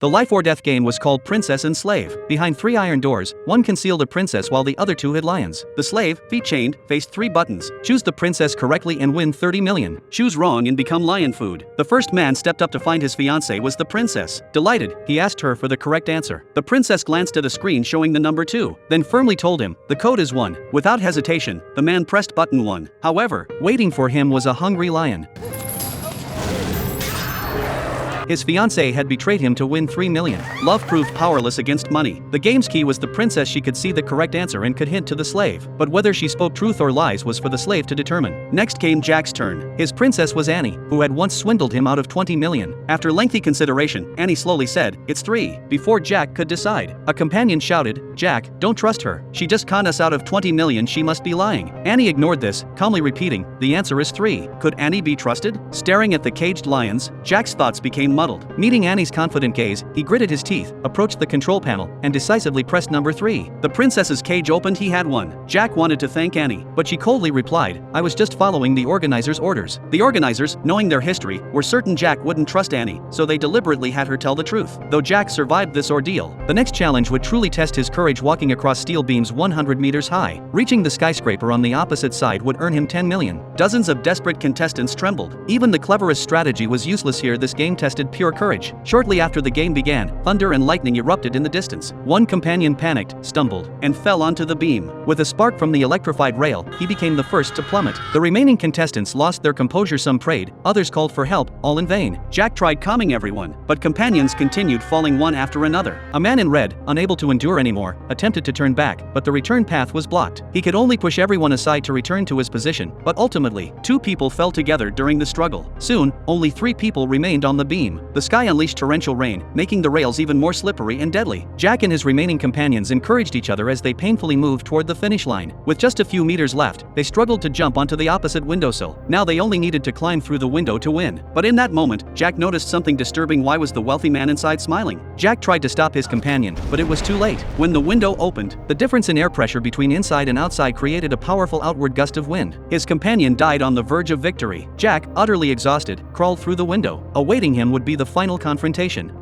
The life or death game was called Princess and Slave. Behind 3 iron doors, one concealed a princess while the other 2 hid lions. The slave, feet chained, faced 3 buttons. Choose the princess correctly and win 30 million. Choose wrong and become lion food. The first man stepped up to find his fiancée was the princess. Delighted, he asked her for the correct answer. The princess glanced at a screen showing the number 2, then firmly told him, "The code is 1. Without hesitation, the man pressed button 1. However, waiting for him was a hungry lion. His fiancée had betrayed him to win 3 million. Love proved powerless against money. The game's key was the princess. She could see the correct answer and could hint to the slave. But whether she spoke truth or lies was for the slave to determine. Next came Jack's turn. His princess was Annie, who had once swindled him out of 20 million. After lengthy consideration, Annie slowly said, "It's 3. Before Jack could decide, a companion shouted, "Jack, don't trust her. She just conned us out of 20 million. She must be lying." Annie ignored this, calmly repeating, "The answer is 3. Could Annie be trusted? Staring at the caged lions, Jack's thoughts became muddled. Meeting Annie's confident gaze, he gritted his teeth, approached the control panel, and decisively pressed number 3. The princess's cage opened. He had won. Jack wanted to thank Annie, but she coldly replied, "I was just following the organizers' orders." The organizers, knowing their history, were certain Jack wouldn't trust Annie, so they deliberately had her tell the truth. Though Jack survived this ordeal, the next challenge would truly test his courage. Walking across steel beams 100 meters high, reaching the skyscraper on the opposite side would earn him 10 million. Dozens of desperate contestants trembled. Even the cleverest strategy was useless here. This game tested pure courage. Shortly after the game began, thunder and lightning erupted in the distance. One companion panicked, stumbled, and fell onto the beam. With a spark from the electrified rail, he became the first to plummet. The remaining contestants lost their composure. Some prayed, others called for help, all in vain. Jack tried calming everyone, but companions continued falling one after another. A man in red, unable to endure anymore, attempted to turn back, but the return path was blocked. He could only push everyone aside to return to his position, but ultimately, 2 people fell together during the struggle. Soon, only 3 people remained on the beam. The sky unleashed torrential rain, making the rails even more slippery and deadly. Jack and his remaining companions encouraged each other as they painfully moved toward the finish line. With just a few meters left, they struggled to jump onto the opposite windowsill. Now they only needed to climb through the window to win. But in that moment, Jack noticed something disturbing. Why was the wealthy man inside smiling? Jack tried to stop his companion, but it was too late. When the window opened, the difference in air pressure between inside and outside created a powerful outward gust of wind. His companion died on the verge of victory. Jack, utterly exhausted, crawled through the window. Awaiting him would be the final confrontation.